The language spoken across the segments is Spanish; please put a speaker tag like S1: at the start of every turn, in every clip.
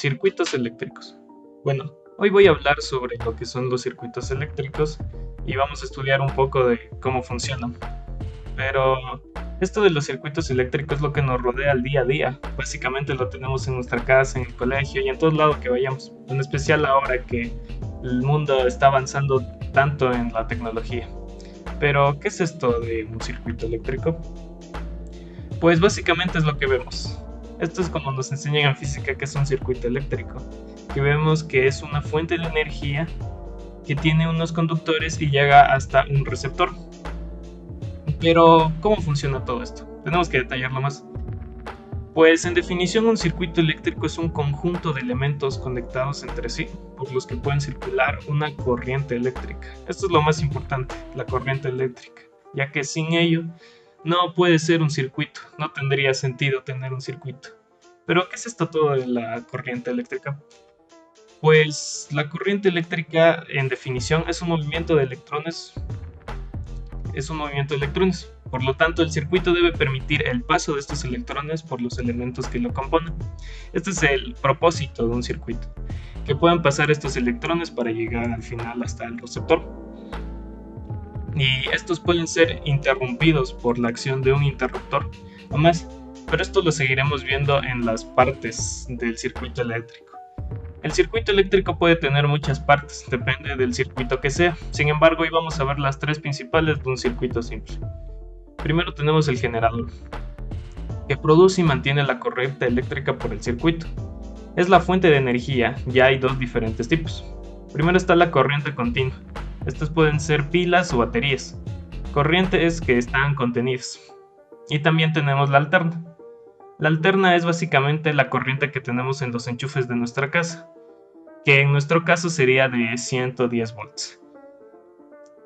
S1: Circuitos eléctricos. Bueno, hoy voy a hablar sobre lo que son los circuitos eléctricos y vamos a estudiar un poco de cómo funcionan. Pero esto de los circuitos eléctricos es lo que nos rodea al día a día. Básicamente lo tenemos en nuestra casa, en el colegio y en todos lados que vayamos. En especial ahora que el mundo está avanzando tanto en la tecnología. Pero, ¿qué es esto de un circuito eléctrico? Pues básicamente es lo que vemos. Esto es como nos enseñan en física que es un circuito eléctrico, que vemos que es una fuente de energía que tiene unos conductores y llega hasta un receptor. Pero, ¿cómo funciona todo esto? Tenemos que detallarlo más. Pues en definición un circuito eléctrico es un conjunto de elementos conectados entre sí por los que pueden circular una corriente eléctrica. Esto es lo más importante, la corriente eléctrica, ya que sin ello no puede ser un circuito, no tendría sentido tener un circuito. Pero, ¿qué es esto todo de la corriente eléctrica? Pues la corriente eléctrica, en definición, es un movimiento de electrones. Por lo tanto, el circuito debe permitir el paso de estos electrones por los elementos que lo componen. Este es el propósito de un circuito, que puedan pasar estos electrones para llegar al final hasta el receptor. Y estos pueden ser interrumpidos por la acción de un interruptor o más, pero esto lo seguiremos viendo en las partes del circuito eléctrico. El circuito eléctrico puede tener muchas partes, depende del circuito que sea. Sin embargo, hoy vamos a ver las tres principales de un circuito simple. Primero tenemos el generador, que produce y mantiene la corriente eléctrica por el circuito. Es la fuente de energía, ya hay dos diferentes tipos. Primero está la corriente continua. Estas pueden ser pilas o baterías. Corrientes que están contenidas. Y también tenemos la alterna. La alterna es básicamente la corriente que tenemos en los enchufes de nuestra casa, que en nuestro caso sería de 110 volts.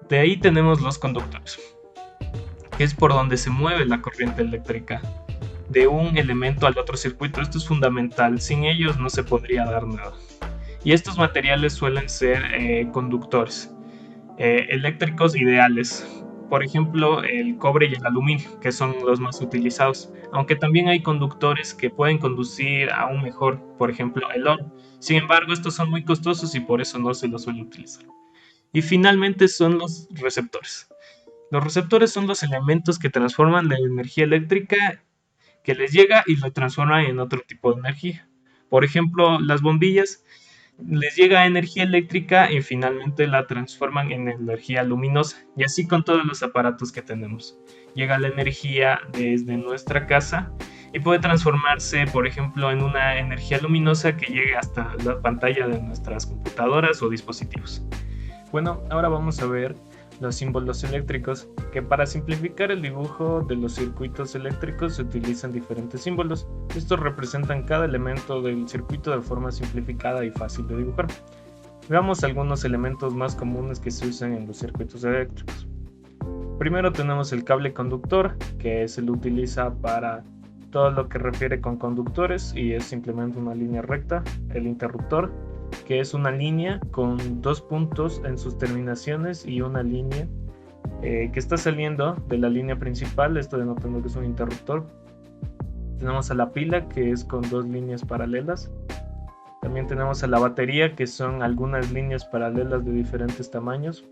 S1: De ahí tenemos los conductores, que es por donde se mueve la corriente eléctrica de un elemento al otro circuito. Esto es fundamental, sin ellos no se podría dar nada. Y estos materiales suelen ser conductores eléctricos ideales. Por ejemplo, el cobre y el aluminio, que son los más utilizados, aunque también hay conductores que pueden conducir aún mejor, por ejemplo el oro. Sin embargo, estos son muy costosos y por eso no se los suele utilizar. Y finalmente son los receptores. Los receptores son los elementos que transforman la energía eléctrica que les llega y lo transforman en otro tipo de energía. Por ejemplo, las bombillas les llega energía eléctrica y finalmente la transforman en energía luminosa. Y así con todos los aparatos que tenemos. Llega la energía desde nuestra casa y puede transformarse, por ejemplo, en una energía luminosa que llegue hasta la pantalla de nuestras computadoras o dispositivos. Bueno, ahora vamos a ver los símbolos eléctricos, que para simplificar el dibujo de los circuitos eléctricos se utilizan diferentes símbolos. Estos representan cada elemento del circuito de forma simplificada y fácil de dibujar. Veamos algunos elementos más comunes que se usan en los circuitos eléctricos. Primero tenemos el cable conductor, que se lo utiliza para todo lo que refiere con conductores y es simplemente una línea recta. El interruptor, que es una línea con dos puntos en sus terminaciones y una línea que está saliendo de la línea principal, esto denotando que es un interruptor. Tenemos a la pila, que es con dos líneas paralelas. También tenemos a la batería, que son algunas líneas paralelas de diferentes tamaños.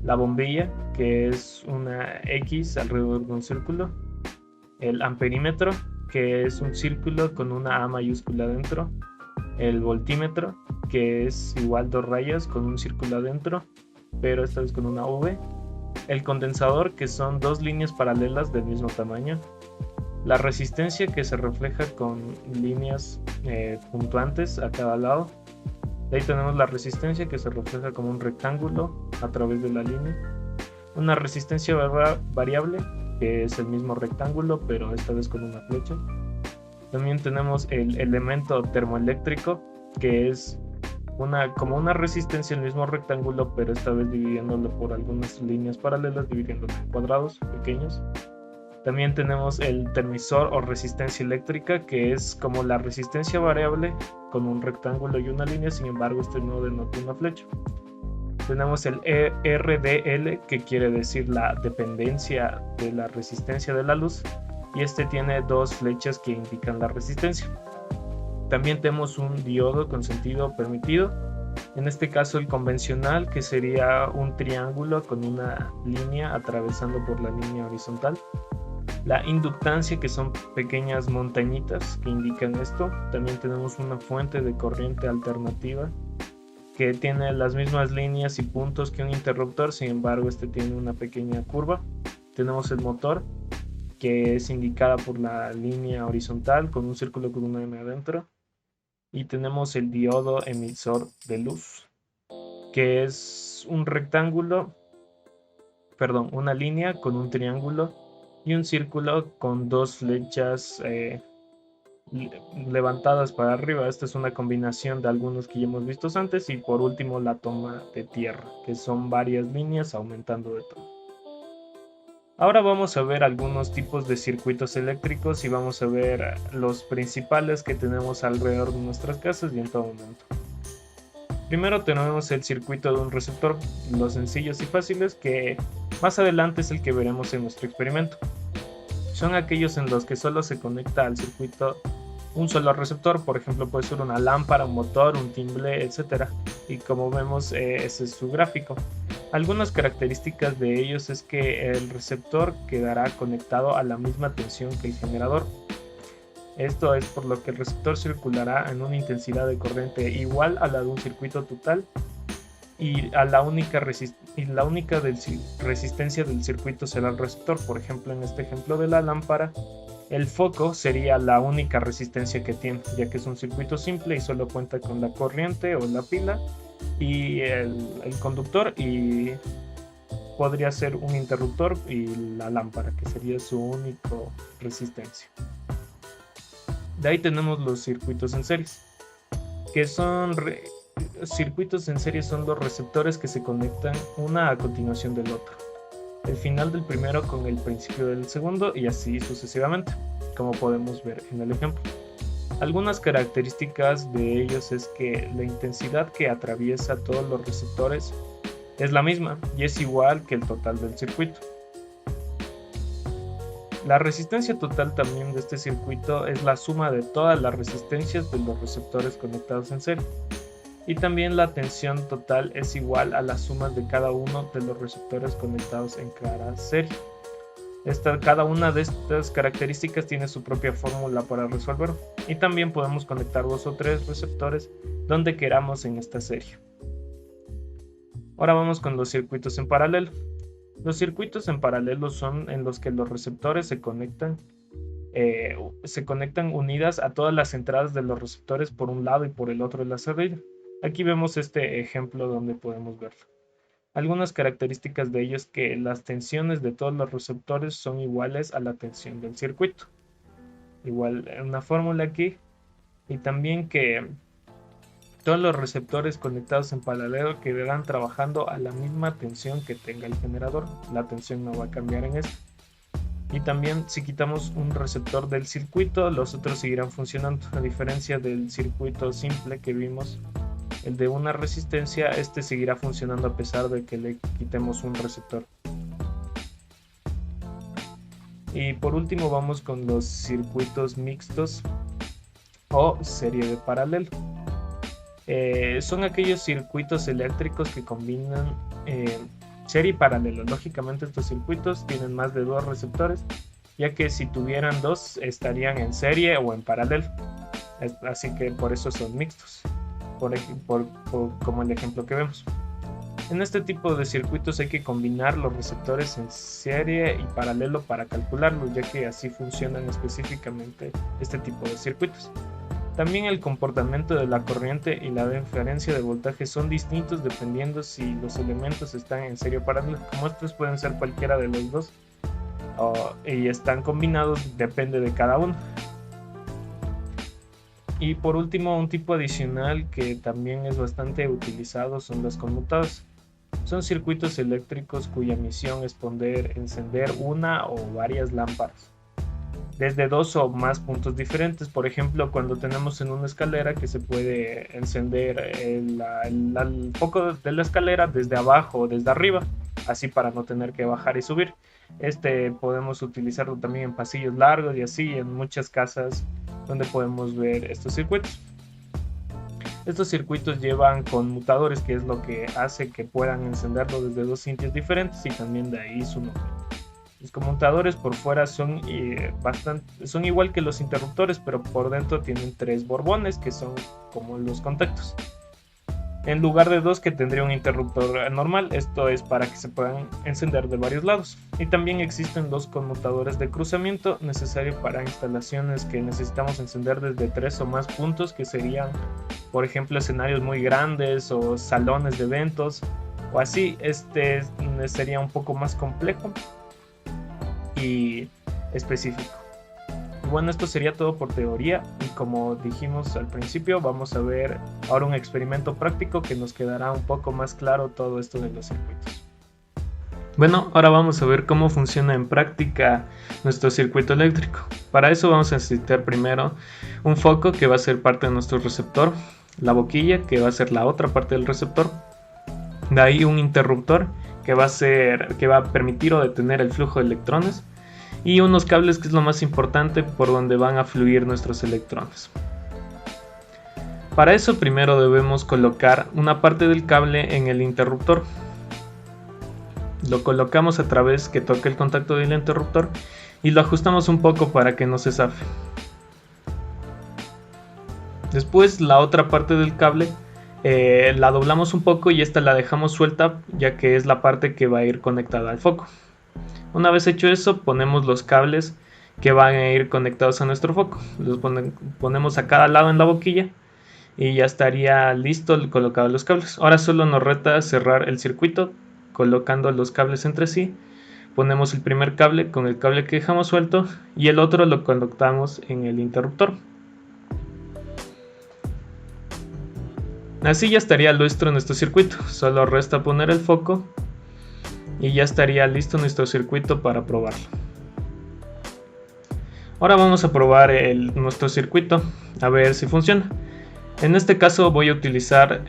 S1: La bombilla, que es una X alrededor de un círculo. El amperímetro, que es un círculo con una A mayúscula dentro. El voltímetro, que es igual dos rayas con un círculo adentro, pero esta vez con una V. El condensador, que son dos líneas paralelas del mismo tamaño. La resistencia, que se refleja con líneas puntuantes a cada lado. De ahí tenemos la resistencia, que se refleja como un rectángulo a través de la línea. Una resistencia variable, que es el mismo rectángulo, pero esta vez con una flecha. También tenemos el elemento termoeléctrico, que es como una resistencia en el mismo rectángulo, pero esta vez dividiéndolo por algunas líneas paralelas, dividiéndolo en cuadrados pequeños. También tenemos el termisor o resistencia eléctrica, que es como la resistencia variable con un rectángulo y una línea, sin embargo este no denota una flecha. Tenemos el RDL, que quiere decir la dependencia de la resistencia de la luz, y este tiene dos flechas que indican la resistencia. También tenemos un diodo con sentido permitido, en este caso el convencional, que sería un triángulo con una línea atravesando por la línea horizontal. La inductancia, que son pequeñas montañitas que indican esto. También tenemos una fuente de corriente alternativa que tiene las mismas líneas y puntos que un interruptor, sin embargo este tiene una pequeña curva. Tenemos el motor, que es indicada por la línea horizontal con un círculo con una M adentro. Y tenemos el diodo emisor de luz, que es un rectángulo, perdón, una línea con un triángulo y un círculo con dos flechas levantadas para arriba. Esta es una combinación de algunos que ya hemos visto antes. Y por último la toma de tierra, que son varias líneas aumentando de tono. Ahora vamos a ver algunos tipos de circuitos eléctricos y vamos a ver los principales que tenemos alrededor de nuestras casas y en todo momento. Primero tenemos el circuito de un receptor, los sencillos y fáciles, que más adelante es el que veremos en nuestro experimento. Son aquellos en los que solo se conecta al circuito un solo receptor, por ejemplo puede ser una lámpara, un motor, un timbre, etc. Y como vemos ese es su gráfico. Algunas características de ellos es que el receptor quedará conectado a la misma tensión que el generador. Esto es por lo que el receptor circulará en una intensidad de corriente igual a la de un circuito total y la única resistencia del circuito será el receptor. Por ejemplo, en este ejemplo de la lámpara, el foco sería la única resistencia que tiene, ya que es un circuito simple y solo cuenta con la corriente o la pila y el conductor, y podría ser un interruptor y la lámpara, que sería su única resistencia. De ahí tenemos los circuitos en series, que son circuitos en serie son los receptores que se conectan una a continuación del otro, el final del primero con el principio del segundo y así sucesivamente, como podemos ver en el ejemplo. Algunas características de ellos es que la intensidad que atraviesa todos los receptores es la misma y es igual que el total del circuito. La resistencia total también de este circuito es la suma de todas las resistencias de los receptores conectados en serie. Y también la tensión total es igual a la suma de cada uno de los receptores conectados en cada serie. Cada una de estas características tiene su propia fórmula para resolverlo. Y también podemos conectar 2 o 3 receptores donde queramos en esta serie. Ahora vamos con los circuitos en paralelo. Los circuitos en paralelo son en los que los receptores se conectan unidas a todas las entradas de los receptores por un lado y por el otro de la salida. Aquí vemos este ejemplo donde podemos verlo. Algunas características de ello es que las tensiones de todos los receptores son iguales a la tensión del circuito. Igual una fórmula aquí. Y también que todos los receptores conectados en paralelo quedarán trabajando a la misma tensión que tenga el generador. La tensión no va a cambiar en esto. Y también si quitamos un receptor del circuito, los otros seguirán funcionando. A diferencia del circuito simple que vimos, el de una resistencia, este seguirá funcionando a pesar de que le quitemos un receptor. Y por último vamos con los circuitos mixtos o serie de paralelo. Son aquellos circuitos eléctricos que combinan serie y paralelo. Lógicamente estos circuitos tienen más de 2 receptores, ya que si tuvieran 2 estarían en serie o en paralelo. Así que por eso son mixtos, como el ejemplo que vemos. En este tipo de circuitos hay que combinar los receptores en serie y paralelo para calcularlos, ya que así funcionan específicamente este tipo de circuitos. También el comportamiento de la corriente y la diferencia de voltaje son distintos dependiendo si los elementos están en serie o paralelo. Como estos pueden ser cualquiera de los dos y están combinados, depende de cada uno. Y por último, un tipo adicional que también es bastante utilizado son los conmutados. Son circuitos eléctricos cuya misión es poder encender una o varias lámparas desde 2 o más puntos diferentes. Por ejemplo, cuando tenemos en una escalera que se puede encender el foco de la escalera desde abajo o desde arriba, así para no tener que bajar y subir. Podemos utilizarlo también en pasillos largos y así en muchas casas donde podemos ver estos circuitos. Estos circuitos llevan conmutadores, que es lo que hace que puedan encenderlo desde dos sitios diferentes, y también de ahí su nombre. Los conmutadores por fuera son igual que los interruptores, pero por dentro tienen 3 borbones, que son como los contactos, en lugar de 2 que tendría un interruptor normal. Esto es para que se puedan encender de varios lados. Y también existen 2 conmutadores de cruzamiento, necesario para instalaciones que necesitamos encender desde 3 o más puntos, que serían, por ejemplo, escenarios muy grandes o salones de eventos o así. Este sería un poco más complejo y específico. Bueno, esto sería todo por teoría, y como dijimos al principio, vamos a ver ahora un experimento práctico que nos quedará un poco más claro todo esto de los circuitos. Bueno, ahora vamos a ver cómo funciona en práctica nuestro circuito eléctrico. Para eso vamos a necesitar primero un foco, que va a ser parte de nuestro receptor, la boquilla, que va a ser la otra parte del receptor, de ahí un interruptor que va a permitir o detener el flujo de electrones, y unos cables, que es lo más importante, por donde van a fluir nuestros electrones. Para eso primero debemos colocar una parte del cable en el interruptor. Lo colocamos a través que toque el contacto del interruptor y lo ajustamos un poco para que no se zafe. Después la otra parte del cable la doblamos un poco y esta la dejamos suelta, ya que es la parte que va a ir conectada al foco. Una vez hecho eso, ponemos los cables que van a ir conectados a nuestro foco. Los ponemos a cada lado en la boquilla y ya estaría listo colocado los cables. Ahora solo nos resta cerrar el circuito colocando los cables entre sí. Ponemos el primer cable con el cable que dejamos suelto y el otro lo conectamos en el interruptor. Así ya estaría listo nuestro circuito. Solo resta poner el foco y ya estaría listo nuestro circuito para probarlo. Ahora vamos a probar nuestro circuito, a ver si funciona. En este caso voy a utilizar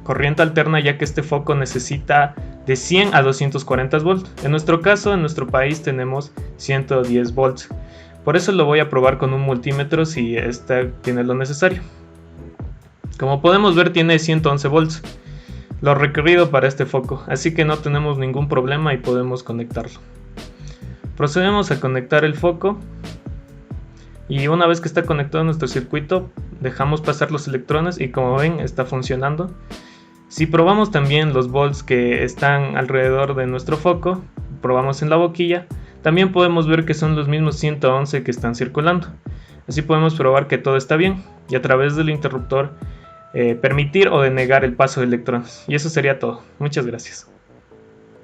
S1: corriente alterna, ya que este foco necesita de 100 a 240 volts. En nuestro caso, en nuestro país tenemos 110 volts. Por eso lo voy a probar con un multímetro si este tiene lo necesario. Como podemos ver, tiene 111 volts. Lo requerido para este foco, así que no tenemos ningún problema y podemos conectarlo. Procedemos a conectar el foco y una vez que está conectado a nuestro circuito, dejamos pasar los electrones y, como ven, está funcionando. Si probamos también los volts que están alrededor de nuestro foco, probamos en la boquilla, también podemos ver que son los mismos 111 que están circulando. Así podemos probar que todo está bien y a través del interruptor permitir o denegar el paso de electrones. Y eso sería todo. Muchas gracias.